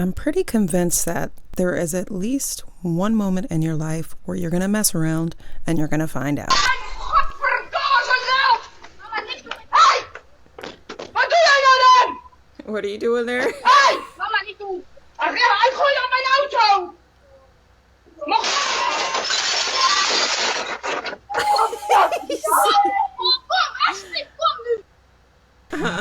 I'm pretty convinced that there is at least one moment in your life where you're going to mess around and you're going to find out. What are you doing there? Hey! Mama, itu! Ik gooi op mijn auto!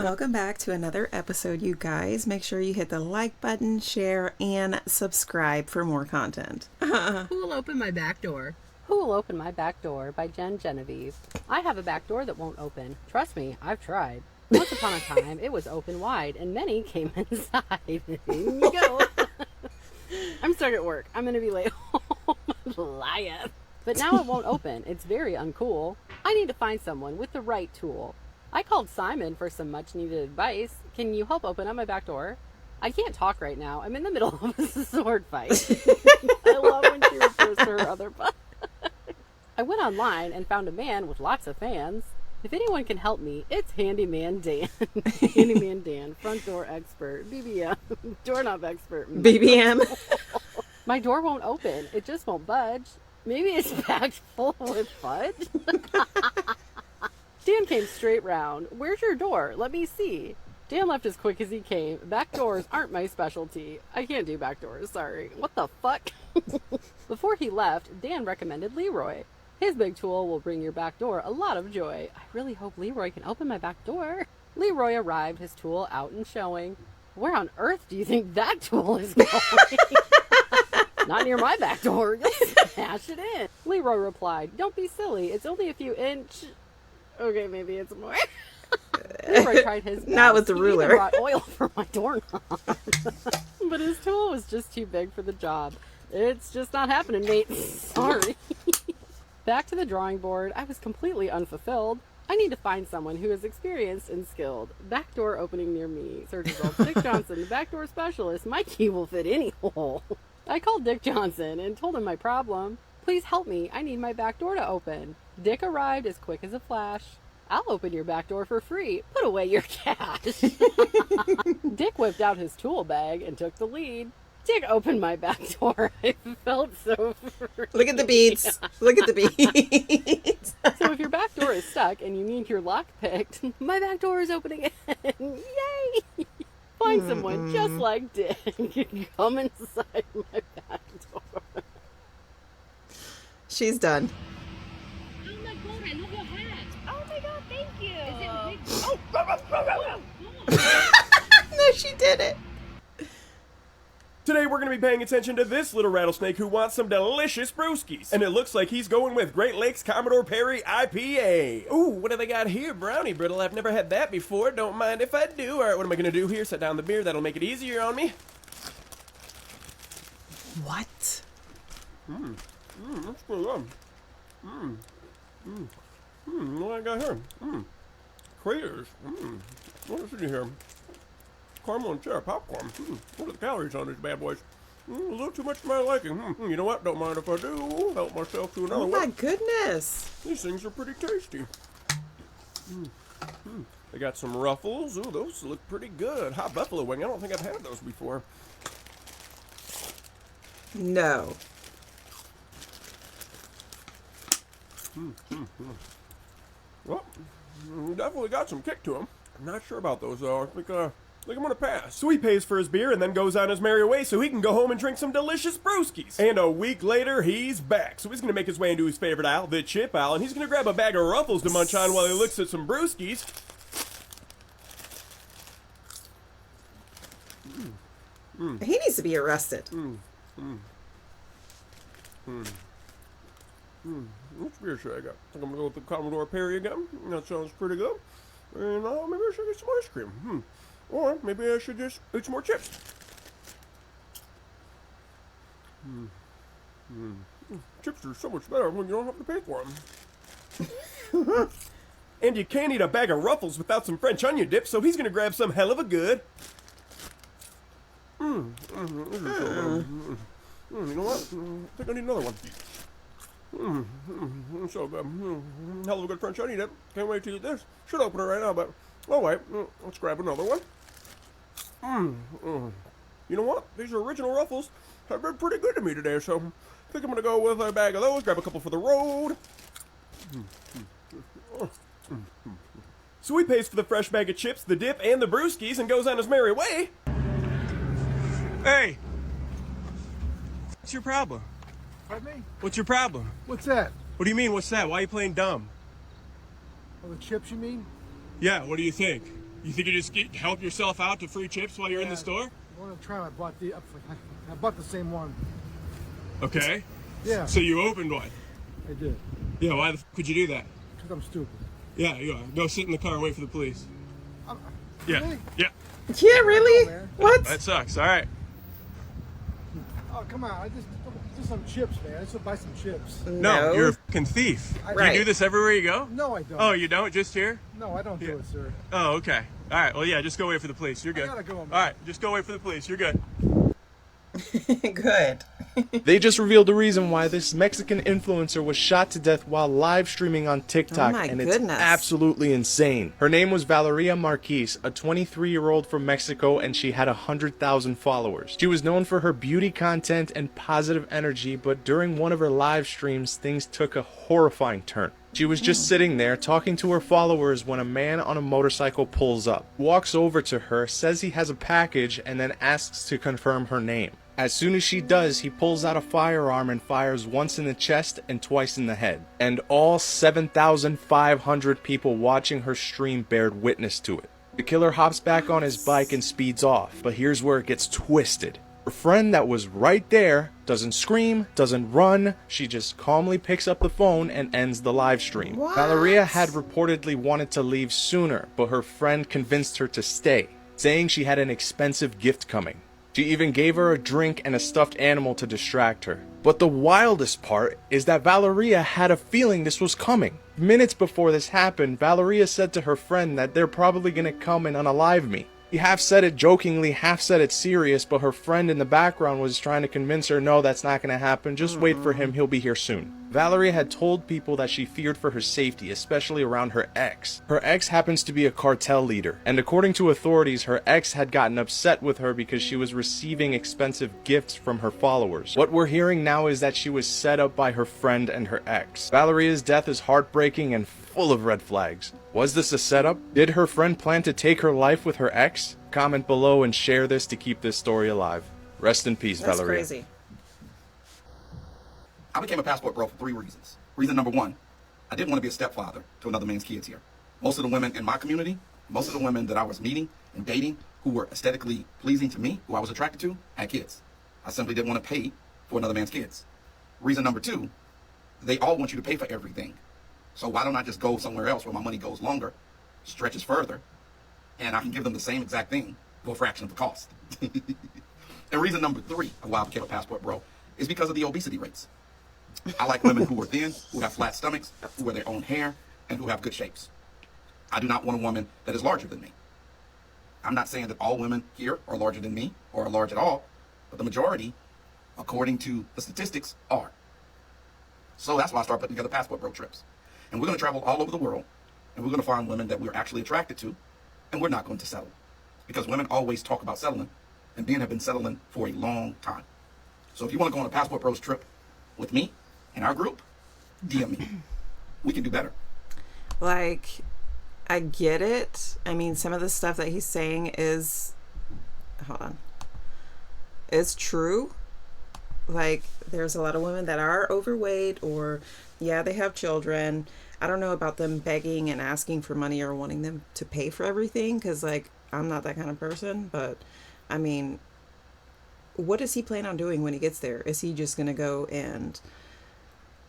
Welcome back to another episode, you guys. Make sure you hit the like button, share, and subscribe for more content. Who will open my back door? Who Will Open My Back Door by Jen Genevieve. I have a back door that won't open. Trust me, I've tried. Once upon a time, it was open wide, and many came inside. In you go. I'm stuck at work. I'm going to be late home. Liar. But now it won't open. It's very uncool. I need to find someone with the right tool. I called Simon for some much-needed advice. Can you help open up my back door? I can't talk right now. I'm in the middle of a sword fight. I love when she refers to her other butt. I went online and found a man with lots of fans. If anyone can help me, it's Handyman Dan. Handyman Dan, front door expert, BBM, doorknob expert. BBM. My door won't open. It just won't budge. Maybe it's packed full with fudge? Dan came straight round. Where's your door? Let me see. Dan left as quick as he came. Back doors aren't my specialty. I can't do back doors, sorry. What the fuck? Before he left, Dan recommended Leroy. His big tool will bring your back door a lot of joy. I really hope Leroy can open my back door. Leroy arrived, his tool out and showing. Where on earth do you think that tool is going? Not near my back door. You'll smash it in. Leroy replied, don't be silly. It's only a few inch. Okay, maybe it's more. Leroy tried his best. Not with the He ruler. even brought oil for my doorknob. But his tool was just too big for the job. It's just not happening, mate. Sorry. Back to the drawing board. I was completely unfulfilled. I need to find someone who is experienced and skilled. Back door opening near me. Search results. Dick Johnson, the back door specialist. My key will fit any hole. I called Dick Johnson and told him my problem. Please help me. I need my back door to open. Dick arrived as quick as a flash. I'll open your back door for free. Put away your cash. Dick whipped out his tool bag and took the lead. Dick opened my back door. I felt so free. Look at the beads. Look at the beads. So if your back door is stuck and you need your lock picked, my back door is opening again. Yay! Find someone just like Dick. Come inside my back door. She's done. Oh my god, I love your hat. Oh my god, thank you. Is it big? No, she did it. Today we're going to be paying attention to this little rattlesnake who wants some delicious brewskis. And it looks like he's going with Great Lakes Commodore Perry IPA. Ooh, what do they got here? Brownie brittle. I've never had that before. Don't mind if I do. Alright, what am I going to do here? Set down the beer. That'll make it easier on me. What? That's pretty good. What I got here? Craters. What is in here? Caramel and cherry popcorn. What are the calories on these bad boys? A little too much for my liking. You know what? Don't mind if I do. Help myself to another Oh one. my goodness. These things are pretty tasty. They got some ruffles. Ooh, those look pretty good. Hot buffalo wing. I don't think I've had those before. No. Well, definitely got some kick to them. I'm not sure about those though. I think I'm gonna pass. So he pays for his beer and then goes on his merry way so he can go home and drink some delicious brewskis. And a week later, he's back. So he's gonna make his way into his favorite aisle, the chip aisle, and he's gonna grab a bag of Ruffles to munch on while he looks at some brewskis. He needs to be arrested. Which beer should I get? I think I'm gonna go with the Commodore Perry again. That sounds pretty good. And maybe I should get some ice cream. Or maybe I should just eat some more chips. Chips are so much better when you don't have to pay for them. And you can't eat a bag of Ruffles without some French onion dip, so he's gonna grab some hell of a good. This is so good. You know what? I think I need another one. So good. Hell of a good French onion dip. Can't wait to eat this. Should open it right now, but oh wait. Let's grab another one. You know what? These original ruffles have been pretty good to me today, so I think I'm gonna go with a bag of those, grab a couple for the road. So he pays for the fresh bag of chips, the dip, and the brewskis and goes on his merry way. Hey! What's your problem? Pardon me? What's your problem? What's that? What do you mean, what's that? Why are you playing dumb? Oh, the chips, you mean? Yeah, what do you think? You think you just help yourself out to free chips while you're in the store? I want to try. I bought the same one. Okay. Yeah. So you opened one? I did. Yeah, why the could you do that? Because I'm stupid. Yeah, you are. Go sit in the car and wait for the police. Yeah. Really? Yeah. Yeah, really? man. What? That sucks. All right. Oh, come on. Just some chips, man. I just want to buy some chips. No, you're a fucking thief. Do Right. you do this everywhere you go? No, I don't. Oh, you don't? Just here? No, I don't do it, sir. Oh, okay. All right. Well, yeah, just go wait for the police. You're good. gotta go, man. All right, just go wait for the police. You're good. Good. They just revealed the reason why this Mexican influencer was shot to death while live streaming on TikTok, Oh my and goodness. it's absolutely insane. Her name was Valeria Marquez, a 23-year-old from Mexico, and she had 100,000 followers. She was known for her beauty content and positive energy, but during one of her live streams, things took a horrifying turn. She was just sitting there talking to her followers when a man on a motorcycle pulls up, walks over to her, says he has a package, and then asks to confirm her name. As soon as she does, he pulls out a firearm and fires once in the chest and twice in the head. And all 7,500 people watching her stream bared witness to it. The killer hops back on his bike and speeds off, but here's where it gets twisted. Her friend that was right there doesn't scream, doesn't run, she just calmly picks up the phone and ends the live stream. What? Valeria had reportedly wanted to leave sooner, but her friend convinced her to stay, saying she had an expensive gift coming. She even gave her a drink and a stuffed animal to distract her. But the wildest part is that Valeria had a feeling this was coming. Minutes before this happened, Valeria said to her friend that they're probably gonna come and unalive me. He half said it jokingly, half said it serious, but her friend in the background was trying to convince her, no, that's not gonna happen, just wait for him, he'll be here soon. Valeria had told people that she feared for her safety, especially around her ex. Her ex happens to be a cartel leader, and according to authorities, her ex had gotten upset with her because she was receiving expensive gifts from her followers. What we're hearing now is that she was set up by her friend and her ex. Valeria's death is heartbreaking and full of red flags. Was this a setup? Did her friend plan to take her life with her ex? Comment below and share this to keep this story alive. Rest in peace, That's Valeria. crazy. I became a passport bro for 3 reasons. Reason number 1, I didn't want to be a stepfather to another man's kids here. Most of the women in my community, most of the women that I was meeting and dating who were aesthetically pleasing to me, who I was attracted to, had kids. I simply didn't want to pay for another man's kids. Reason number 2, they all want you to pay for everything. So why don't I just go somewhere else where my money goes longer, stretches further, and I can give them the same exact thing for a fraction of the cost. And reason number 3 of why I became a passport bro is because of the obesity rates. I like women who are thin, who have flat stomachs, who wear their own hair, and who have good shapes. I do not want a woman that is larger than me. I'm not saying that all women here are larger than me or are large at all, but the majority, according to the statistics, are. So that's why I started putting together passport bro trips. And we're going to travel all over the world, and we're going to find women that we're actually attracted to, and we're not going to settle. Because women always talk about settling, and men have been settling for a long time. So if you want to go on a passport bros trip with me and our group, DM me. We can do better. Like, I get it. I mean, some of the stuff that he's saying is, hold on, is true. Like, there's a lot of women that are overweight, or yeah, they have children. I don't know about them begging and asking for money or wanting them to pay for everything, because like, I'm not that kind of person. But I mean, what does he plan on doing when he gets there? Is he just gonna go and,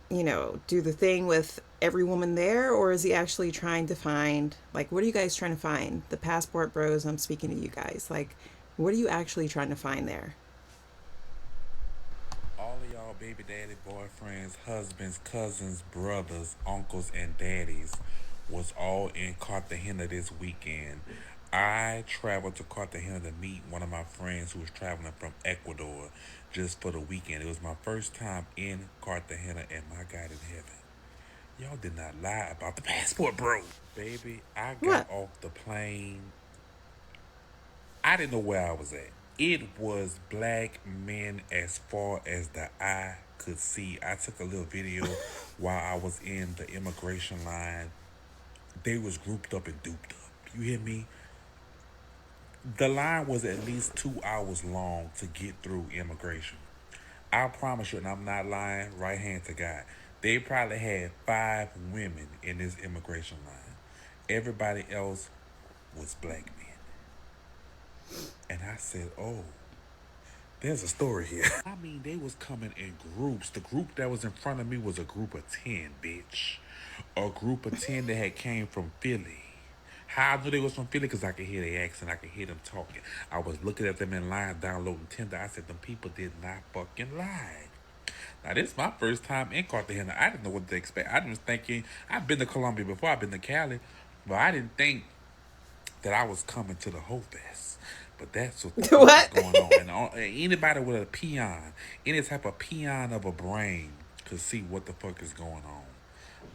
you know, do the thing with every woman there, or is he actually trying to find, like, what are you guys trying to find? The passport bros, I'm speaking to you guys. Like, what are you actually trying to find there? All of y'all baby daddy, boyfriends, husbands, cousins, brothers, uncles, and daddies was all in Cartagena this weekend. I traveled to Cartagena to meet one of my friends who was traveling from Ecuador just for the weekend. It was my first time in Cartagena, and my God in heaven, y'all did not lie about the passport, bro. Baby, I got What? off the plane. I didn't know where I was at. It was black men as far as the eye could see. I took a little video while I was in the immigration line. They was grouped up and duped up. You hear me? The line was at least 2 hours long to get through immigration. I promise you, and I'm not lying, right hand to God, they probably had 5 women in this immigration line. Everybody else was black men. And I said, oh, there's a story here. I mean, they was coming in groups. The group that was in front of me was a group of 10, bitch. A group of 10 that had came from Philly. How I knew they was from Philly? Because I could hear their accent. I could hear them talking. I was looking at them in line, downloading Tinder. I said, them people did not fucking lie. Now, this is my first time in Cartagena. I didn't know what to expect. I was thinking, I've been to Colombia before. I've been to Cali. But I didn't think that I was coming to the whole fest. But that's what the fuck What? is going on. And anybody with a peon, any type of peon of a brain could see what the fuck is going on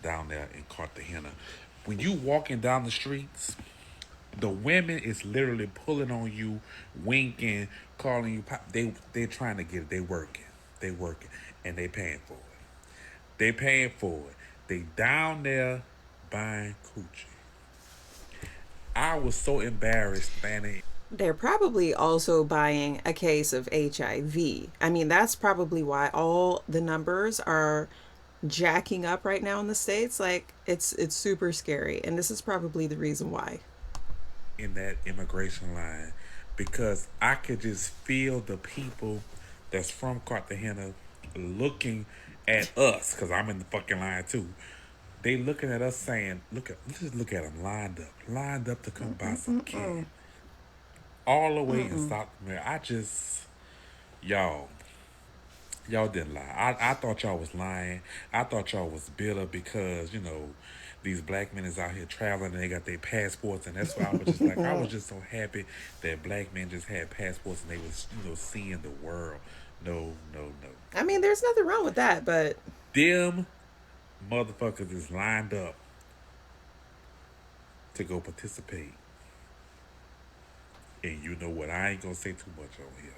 down there in Cartagena. When you walking down the streets, the women is literally pulling on you, winking, calling you pop. They're trying to get it. They working, and they paying for it. They paying for it. They down there buying coochie. I was so embarrassed, man. They're probably also buying a case of HIV. I mean, that's probably why all the numbers are jacking up right now in the States. Like, it's super scary, and this is probably the reason why. In that immigration line, because I could just feel the people that's from Cartagena looking at us, because I'm in the fucking line too. They looking at us saying, let's look at them lined up to come buy some candy. All the way in South America. Y'all didn't lie. I thought y'all was lying. I thought y'all was bitter because, you know, these black men is out here traveling and they got their passports, and that's why I was just like, I was just so happy that black men just had passports and they was, you know, seeing the world. No. I mean, there's nothing wrong with that, but Them motherfuckers is lined up to go participate. And you know what? I ain't gonna say too much on here.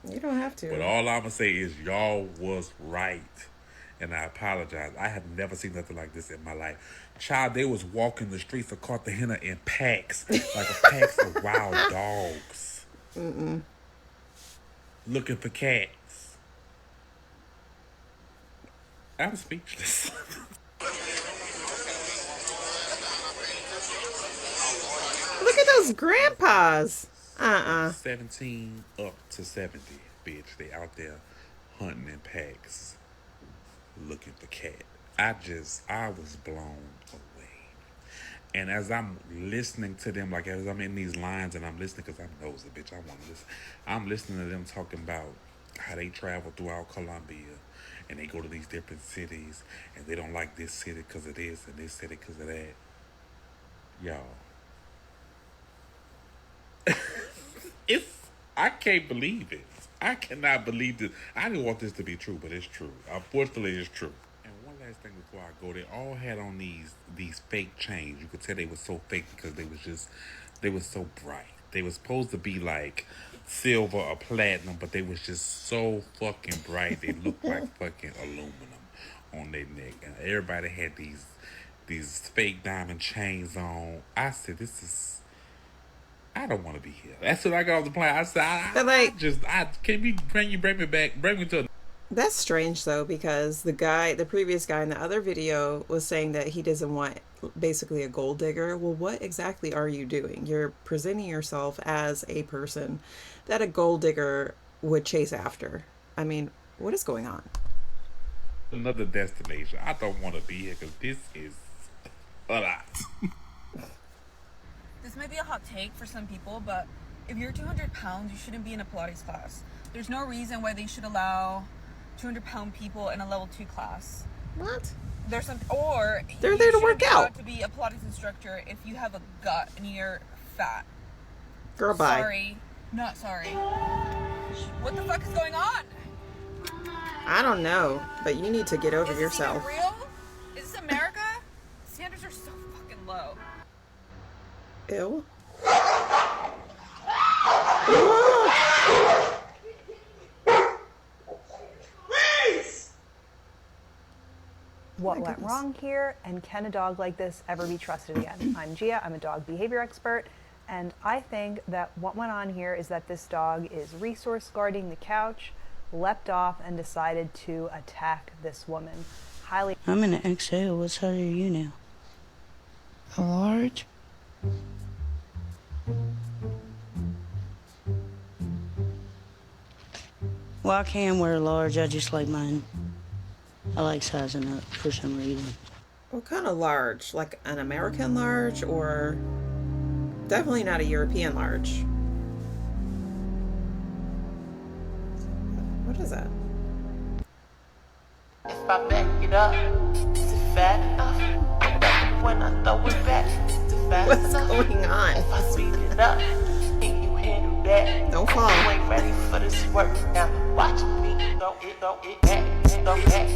you don't have to. But all I'm gonna say is y'all was right. And I apologize. I have never seen nothing like this in my life. Child, they was walking the streets of Cartagena in packs. Like a packs of wild dogs. Looking for cats. I'm speechless. Look at those grandpas. 17 up to 70, bitch. They out there hunting in packs, looking for cat. I was blown away. And as I'm listening to them, like as I'm in these lines and I'm listening, because I'm nosy, bitch, I want to listen. I'm listening to them talking about how they travel throughout Colombia and they go to these different cities and they don't like this city because of this and this city because of that. Y'all. I can't believe it. I cannot believe this. I didn't want this to be true, but it's true. Unfortunately, it's true. And one last thing before I go, they all had on these fake chains. You could tell they were so fake because they were so bright. They were supposed to be like silver or platinum, but they was just so fucking bright. They looked like fucking aluminum on their neck. And everybody had these fake diamond chains on. I said, I don't want to be here. That's what I got off the plane. I said, can you bring me to. That's strange though, because the previous guy in the other video was saying that he doesn't want basically a gold digger. Well, what exactly are you doing? You're presenting yourself as a person that a gold digger would chase after. I mean, what is going on? Another destination. I don't want to be here because this is a lot. This might be a hot take for some people, but if you're 200 pounds, you shouldn't be in a Pilates class. There's no reason why they should allow 200-pound people in a level 2 class. What? They're there to work out. To be a Pilates instructor if you have a gut and you're fat. Girl, bye. Sorry. Not sorry. What the fuck is going on? I don't know, but you need to get over yourself. Is this even real? Is this America? Standards are so fucking low. Ew. what went wrong here, and can a dog like this ever be trusted again? I'm Gia, I'm a dog behavior expert, and I think that what went on here is that this dog is resource guarding the couch, leapt off, and decided to attack this woman. Highly. I'm in an XL. What size are you now? A large? Well, I can wear a large. I just like mine. I like sizing up for some reason. What kind of large? Like an American large, or definitely not a European large? What is that? If I back it up, is it fat enough? When I throw it back, is it fast What's enough? going on? If I speed it up, can you handle that? Don't fall. You ain't ready for this work now. Watch me throw it back, throw it back.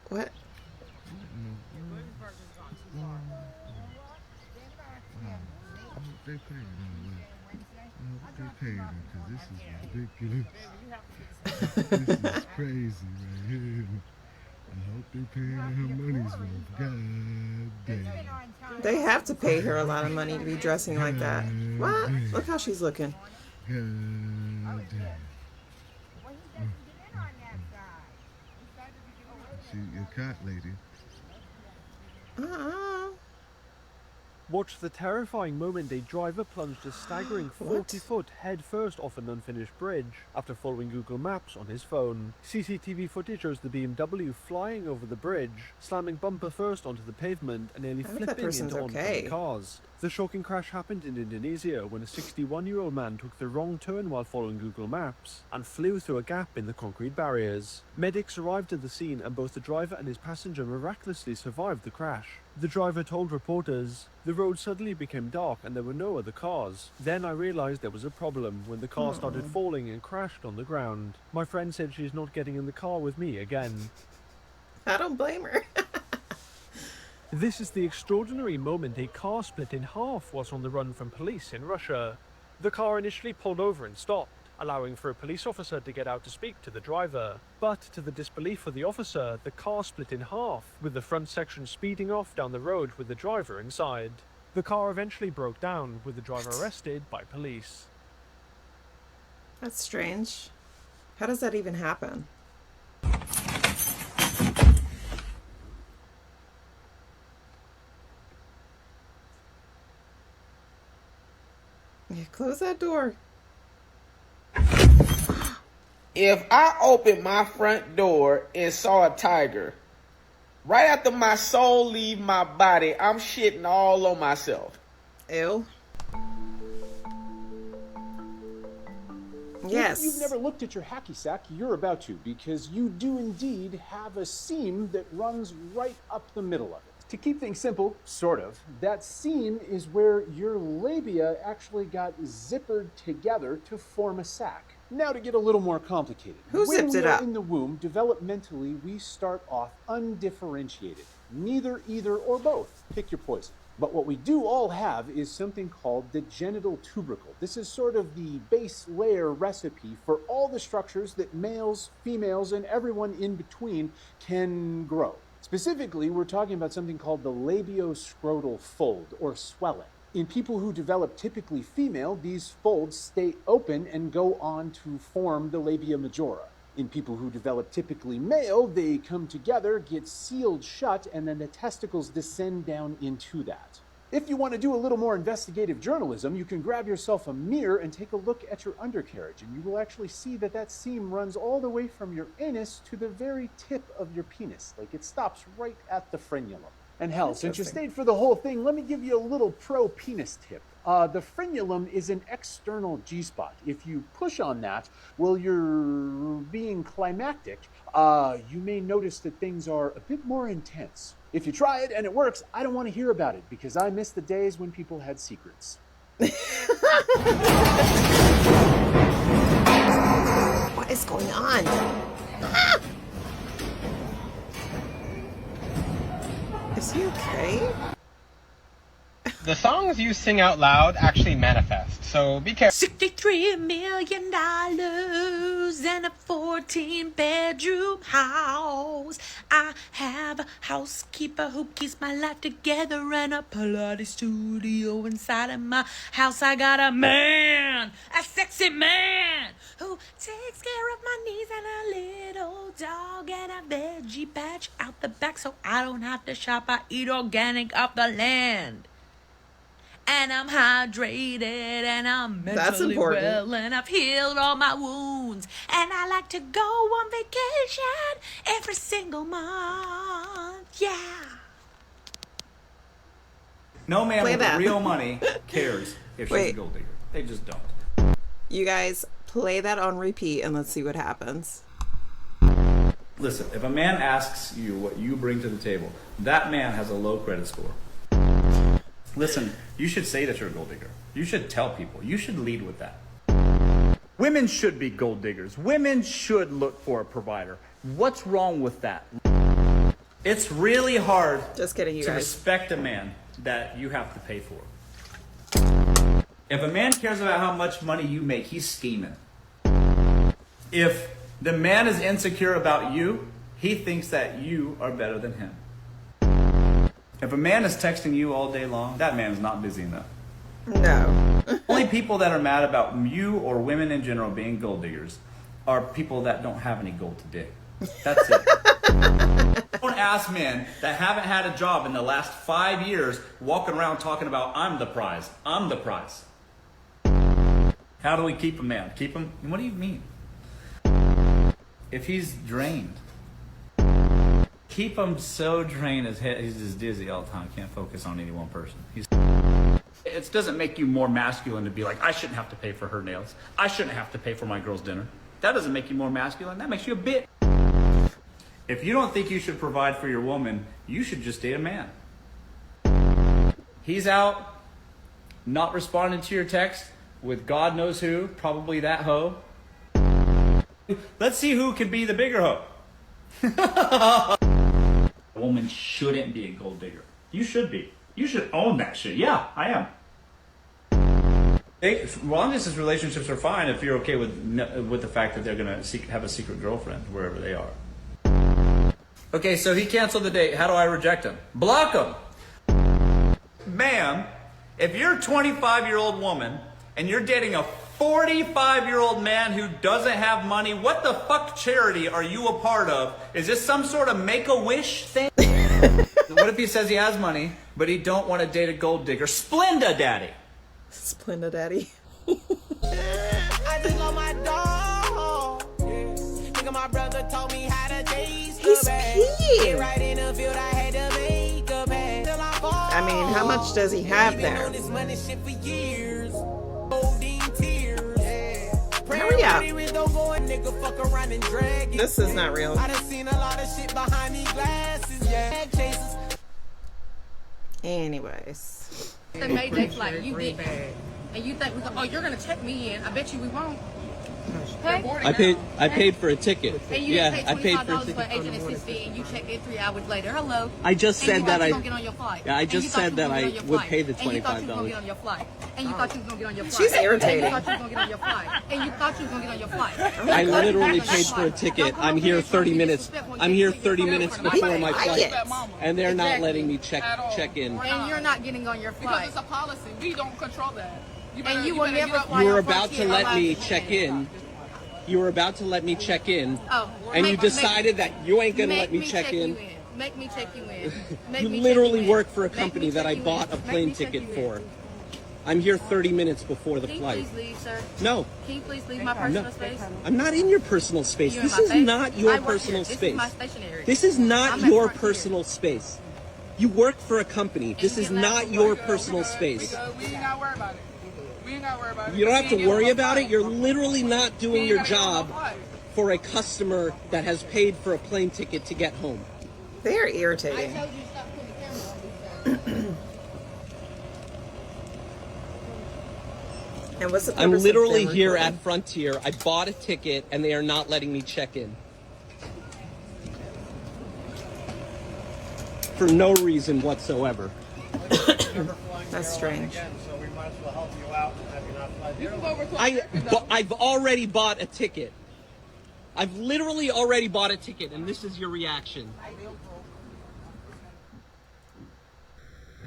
What? They paid him. They paid him because this is ridiculous. This is crazy right here. I hope they paying her money's worth. God damn. They have to pay her a lot of money to be dressing like that. What? Look how she's looking. God damn. She your cat lady. Watch the terrifying moment a driver plunged a staggering 40-foot head-first off an unfinished bridge after following Google Maps on his phone. CCTV footage shows the BMW flying over the bridge, slamming bumper first onto the pavement and nearly flipping into oncoming cars. The shocking crash happened in Indonesia when a 61-year-old man took the wrong turn while following Google Maps and flew through a gap in the concrete barriers. Medics arrived at the scene and both the driver and his passenger miraculously survived the crash. The driver told reporters, "The road suddenly became dark and there were no other cars. Then I realized there was a problem when the car started falling and crashed on the ground. My friend said she's not getting in the car with me again." I don't blame her. This is the extraordinary moment a car split in half whilst on the run from police in Russia. The car initially pulled over and stopped, allowing for a police officer to get out to speak to the driver. But to the disbelief of the officer, the car split in half, with the front section speeding off down the road with the driver inside. The car eventually broke down, with the driver arrested by police. That's strange. How does that even happen? Yeah, close that door. If I opened my front door and saw a tiger, right after my soul leave my body, I'm shitting all on myself. Ew. Yes. If you've never looked at your hacky sack, you're about to, because you do indeed have a seam that runs right up the middle of it. To keep things simple, sort of, that seam is where your labia actually got zippered together to form a sac. Now to get a little more complicated. Who zipped it up? When we are in the womb, developmentally, we start off undifferentiated. Neither, either, or both. Pick your poison. But what we do all have is something called the genital tubercle. This is sort of the base layer recipe for all the structures that males, females, and everyone in between can grow. Specifically, we're talking about something called the labioscrotal fold, or swelling. In people who develop typically female, these folds stay open and go on to form the labia majora. In people who develop typically male, they come together, get sealed shut, and then the testicles descend down into that. If you want to do a little more investigative journalism, you can grab yourself a mirror and take a look at your undercarriage, and you will actually see that that seam runs all the way from your anus to the very tip of your penis. Like, it stops right at the frenulum. And hell, since you stayed for the whole thing, let me give you a little pro-penis tip. The frenulum is an external G-spot. If you push on that while you're being climactic, you may notice that things are a bit more intense. If you try it and it works, I don't want to hear about it, because I miss the days when people had secrets. What is going on? Ah! Is he okay? The songs you sing out loud actually manifest, so be careful. $63 million. bedrooms and a 14-bedroom house. I have a housekeeper who keeps my life together and a Pilates studio inside of my house. I got a man, a sexy man, who takes care of my needs and a little dog and a veggie patch out the back so I don't have to shop. I eat organic off the land. And I'm hydrated and I'm mentally well and I've healed all my wounds. And I like to go on vacation every single month. Yeah. No man Play with that. real money cares if she's a Wait. gold digger. They just don't. You guys play that on repeat and let's see what happens. Listen, if a man asks you what you bring to the table, that man has a low credit score. Listen, you should say that you're a gold digger. You should tell people. You should lead with that. Women should be gold diggers. Women should look for a provider. What's wrong with that? It's really hard Just kidding, you to guys. respect a man that you have to pay for. If a man cares about how much money you make, he's scheming. If the man is insecure about you, he thinks that you are better than him. If a man is texting you all day long, that man is not busy enough. No. Only people that are mad about you or women in general being gold diggers are people that don't have any gold to dig. That's it. Don't ask men that haven't had a job in the last 5 years walking around talking about, I'm the prize. I'm the prize. How do we keep a man? Keep him? What do you mean? If he's drained, keep him so drained he's just dizzy all the time. Can't focus on any one person. It doesn't make you more masculine to be like, I shouldn't have to pay for her nails. I shouldn't have to pay for my girl's dinner. That doesn't make you more masculine. That makes you a bit. If you don't think you should provide for your woman, you should just date a man. He's out, not responding to your text with God knows who, probably that hoe. Let's see who can be the bigger hoe. A woman shouldn't be a gold digger. You should be. You should own that shit. Yeah, I am. Long distance relationships are fine if you're okay with the fact that they're gonna have a secret girlfriend wherever they are. Okay, so he canceled the date. How do I reject him? Block him. Ma'am, if you're a 25-year-old woman and you're dating a 45-year-old man who doesn't have money, what the fuck charity are you a part of? Is this some sort of Make-A-Wish thing? What if he says he has money, but he don't want to date a gold digger? Splenda daddy. Splenda daddy. I just love my dog. Nigga, my brother told me how to taste He's the bag. peeing. Get right in the field, I had to make a bag. Till I fall. I mean, how much does he have Been there? on this money shit for years. Holding tears. Hurry up. Don't go a nigga fuck around and drag it. This is not real. I done seen a lot of shit behind these glasses. Yeah. Chasers. Anyways. They made that flight, you didn't. And you think, oh, you're going to check me in. I bet you we won't. Hey? I paid for a ticket. And you Yeah, didn't I pay paid $25 for a for ticket. agent assistant and you checked in 3 hours later. Hello. I just And you said thought that you I- was gonna get on your flight. Yeah, I And just you thought said you that was gonna I get on your would flight. pay the And you thought you was gonna $25. get on your flight. And you thought you was gonna get on your flight. She's irritating. And you thought you was gonna get on your flight. And you thought you was gonna get on your flight. I literally paid for a ticket. I'm here 30 minutes. I'm here 30 minutes before my flight, and they're not letting me check in. And you're not getting on your flight. Because it's a policy. We don't control that. And you will never fly You were on about to Frontier let unless- me check in. You were about to let me check in, Oh, and you decided that you ain't gonna let me check in. Make me check you in. Make You me check literally in. work for a Make company me that check I you bought in. a Make plane me check ticket you in. for. I'm here 30 minutes before the Can you flight. please leave, sir? No. Can you please leave my personal No. space? I'm not in your personal space. You're in This my is face. not your I work personal here. This is space. my stationery. This is not I'm at your Frontier. personal space. You work for a company. This is not your personal space. We ain't got to worry about it. We ain't got to worry about it. You don't have to We ain't worry getting about on it. You're literally not doing ain't your gotta get on job the flight. for a customer that has paid for a plane ticket to get home. They are irritating. And what's the purpose I'm of literally them here recording? at Frontier. I bought a ticket and they are not letting me check in. For no reason whatsoever. That's strange. I've already bought a ticket. I've literally already bought a ticket, and this is your reaction.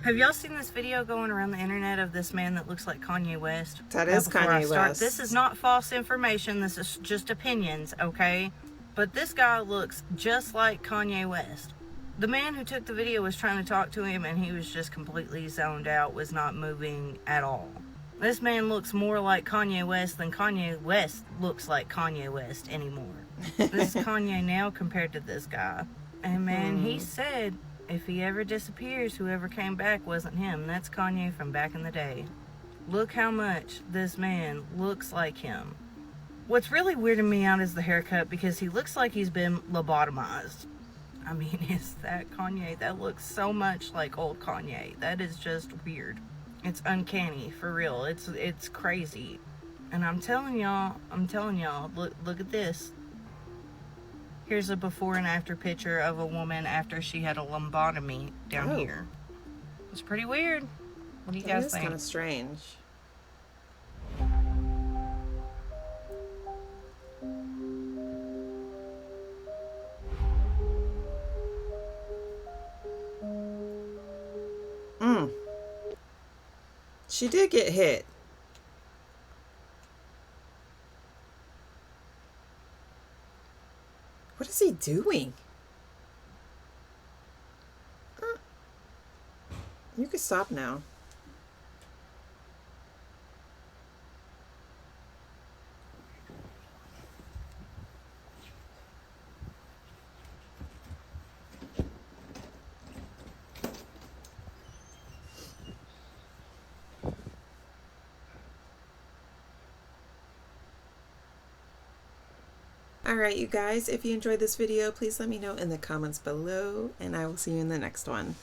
Have y'all seen this video going around the internet of this man that looks like Kanye West? That Now, is before I Kanye start, West. This is not false information. This is just opinions, okay? But this guy looks just like Kanye West. The man who took the video was trying to talk to him, and he was just completely zoned out, was not moving at all. This man looks more like Kanye West than Kanye West looks like Kanye West anymore. This is Kanye now compared to this guy. And man, he said if he ever disappears, whoever came back wasn't him. That's Kanye from back in the day. Look how much this man looks like him. What's really weirding me out is the haircut, because he looks like he's been lobotomized. I mean, is that Kanye? That looks so much like old Kanye. That is just weird. It's uncanny, for real. It's crazy. And I'm telling y'all, look at this. Here's a before and after picture of a woman after she had a lobotomy down here. It's pretty weird. What do you guys think? It's kind of strange. She did get hit. What is he doing? You can stop now. Alright, you guys, if you enjoyed this video, please let me know in the comments below, and I will see you in the next one.